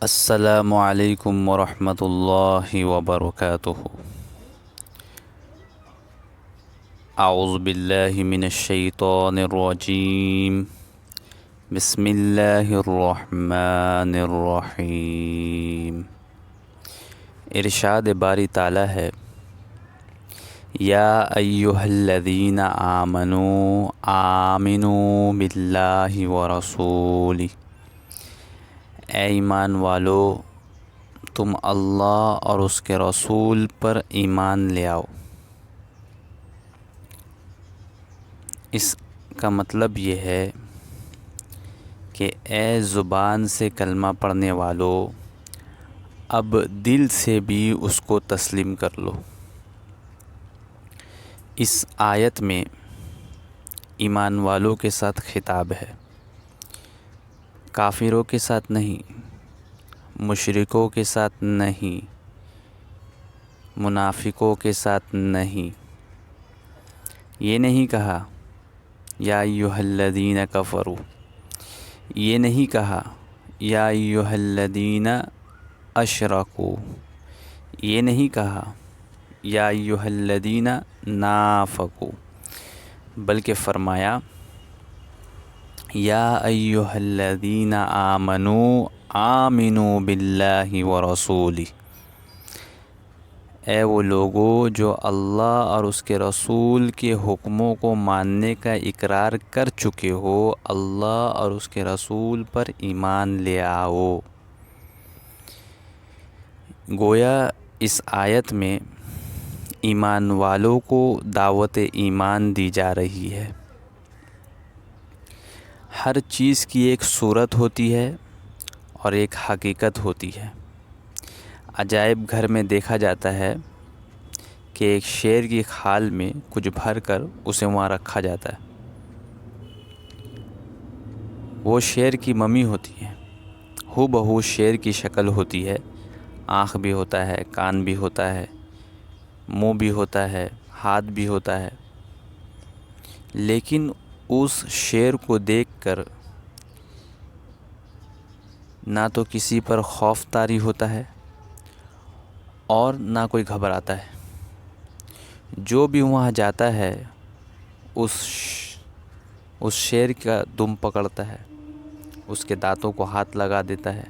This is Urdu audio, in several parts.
السلام علیکم ورحمۃ اللہ وبرکاتہ۔ اعوذ باللہ من الشیطان الرجیم، بسم اللہ الرحمن الرحیم۔ ارشاد باری تعالی ہے، یا ایہا الذین آمنوا آمنوا باللہ ورسولہ، اے ایمان والو تم اللہ اور اس کے رسول پر ایمان لے آؤ۔ اس کا مطلب یہ ہے کہ اے زبان سے کلمہ پڑھنے والو، اب دل سے بھی اس کو تسلیم کر لو۔ اس آیت میں ایمان والوں کے ساتھ خطاب ہے، کافروں کے ساتھ نہیں، مشرکوں کے ساتھ نہیں، منافقوں کے ساتھ نہیں۔ یہ نہیں کہا یا ایھا الذین کفروا، یہ نہیں کہا یا ایھا الذین اشرکوا، یہ نہیں کہا یا ایھا الذین نافقوا، بلکہ فرمایا یا ایھا الذین آمنوا آمنوا باللہ ورسولہ، اے وہ لوگو جو اللہ اور اس کے رسول کے حکموں کو ماننے کا اقرار کر چکے ہو، اللہ اور اس کے رسول پر ایمان لے آؤ۔ گویا اس آیت میں ایمان والوں کو دعوت ایمان دی جا رہی ہے۔ ہر چیز کی ایک صورت ہوتی ہے اور ایک حقیقت ہوتی ہے۔ عجائب گھر میں دیکھا جاتا ہے کہ ایک شیر کی کھال میں کچھ بھر کر اسے وہاں رکھا جاتا ہے۔ وہ شیر کی ممی ہوتی ہے، ہو بہو شیر کی شکل ہوتی ہے، آنکھ بھی ہوتا ہے، کان بھی ہوتا ہے، منہ بھی ہوتا ہے، ہاتھ بھی ہوتا ہے، لیکن اس شیر کو دیکھ کر نہ تو کسی پر خوف طاری ہوتا ہے اور نہ کوئی گھبراتا ہے۔ جو بھی وہاں جاتا ہے اس شیر کا دم پکڑتا ہے، اس کے دانتوں کو ہاتھ لگا دیتا ہے،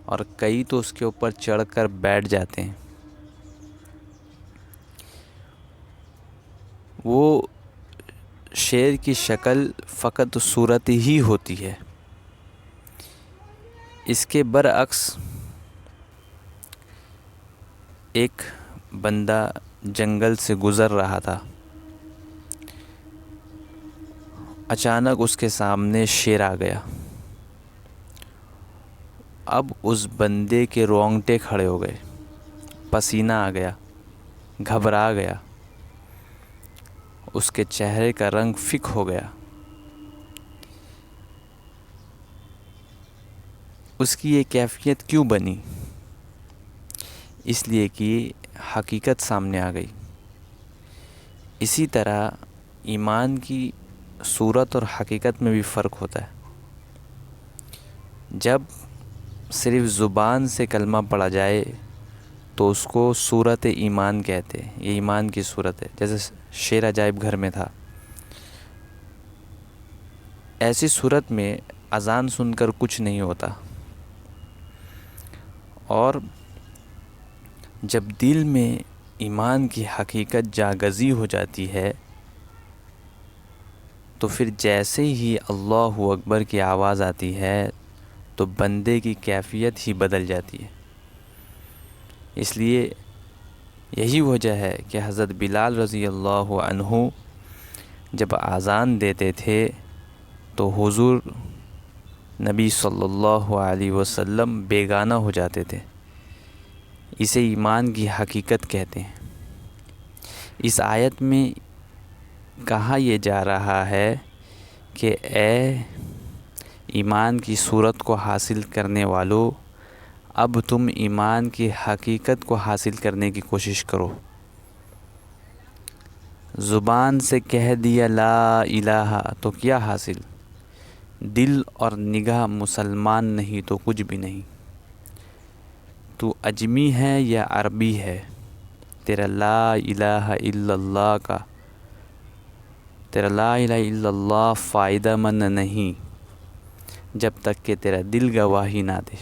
اور کئی تو اس کے اوپر چڑھ کر بیٹھ جاتے ہیں۔ وہ شیر کی شکل فقط صورت ہی ہوتی ہے۔ اس کے برعکس ایک بندہ جنگل سے گزر رہا تھا، اچانک اس کے سامنے شیر آ گیا۔ اب اس بندے کے رونگٹے کھڑے ہو گئے، پسینہ آ گیا، گھبرا گیا، اس کے چہرے کا رنگ فک ہو گیا۔ اس کی یہ کیفیت کیوں بنی؟ اس لیے کہ حقیقت سامنے آ گئی۔ اسی طرح ایمان کی صورت اور حقیقت میں بھی فرق ہوتا ہے۔ جب صرف زبان سے کلمہ پڑھا جائے تو اس کو صورت ایمان کہتے ہیں، یہ ایمان کی صورت ہے۔ جیسے شیر عجائب گھر میں تھا، ایسی صورت میں اذان سن کر کچھ نہیں ہوتا، اور جب دل میں ایمان کی حقیقت جاگزی ہو جاتی ہے تو پھر جیسے ہی اللہ اکبر کی آواز آتی ہے تو بندے کی کیفیت ہی بدل جاتی ہے۔ اس لیے یہی وجہ ہے کہ حضرت بلال رضی اللہ عنہ جب اذان دیتے تھے تو حضور نبی صلی اللہ علیہ وسلم بیگانہ ہو جاتے تھے۔ اسے ایمان کی حقیقت کہتے ہیں۔ اس آیت میں کہا یہ جا رہا ہے کہ اے ایمان کی صورت کو حاصل کرنے والو، اب تم ایمان کی حقیقت کو حاصل کرنے کی کوشش کرو۔ زبان سے کہہ دیا لا الہ تو کیا حاصل؟ دل اور نگاہ مسلمان نہیں تو کچھ بھی نہیں۔ تو اجمی ہے یا عربی ہے، تیرا لا الہ الا اللہ تیرا لا الہ الا اللہ فائدہ مند نہیں جب تک کہ تیرا دل گواہی نہ دے۔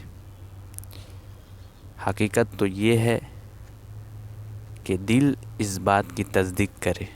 حقیقت تو یہ ہے کہ دل اس بات کی تصدیق کرے۔